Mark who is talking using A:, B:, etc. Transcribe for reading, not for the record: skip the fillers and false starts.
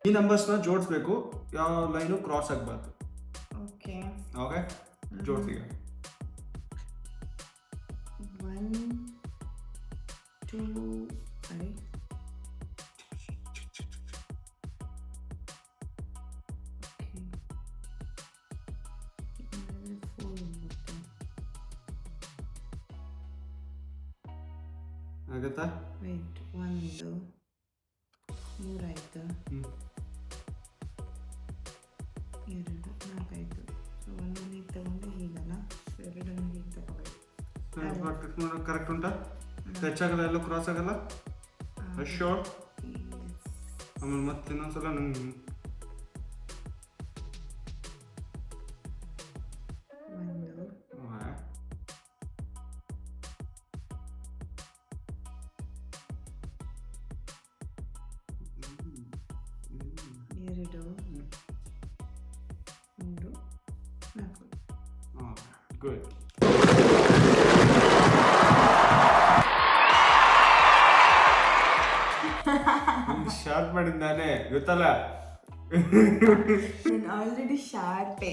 A: ಈ ನಂಬರ್ಸ್ನ ಜೋಡಿಸ್ಬೇಕು, ಯಾವ ಲೈನು ಕ್ರಾಸ್ ಆಗಬಾರ್ದು.
B: ಓಕೆ
A: ಓಕೆ, ಜೋಡಿಸಿಗ.
B: 1 2 ಅರೆ
A: ಆಗುತ್ತಾ?
B: ವೇಟ್ 1 3 ಆಯ್ತು, 2 4 ಆಯ್ತು. ಸೊ 1 ಹೀಗೆ ತಗೊಂಡು ಹೀಗಲ್ಲ, 2 ಹೀಗೆ ತಗೋಬೇಕು.
A: ಪ್ರಾಕ್ಟೀಸ್ ಮಾಡೋದು ಕರೆಕ್ಟ್ ಉಂಟಾ? ಟಚ್ ಆಗಲ್ಲ, ಎಲ್ಲೂ ಕ್ರಾಸ್ ಆಗಲ್ಲ? ಶೋರ್. ಆಮೇಲೆ ಮತ್ತೆ ಇನ್ನೊಂದ್ಸಲ ನಂಗೆ
B: 1 2 3 4.
A: ಗುಡ್. ಶಾರ್ಪ್ ಮಾಡಿದ್ದಾನೆ ಗೊತ್ತಲ್ಲ.
B: ನಾನು ಆಲ್ರೆಡಿ ಶಾರ್ಪೇ.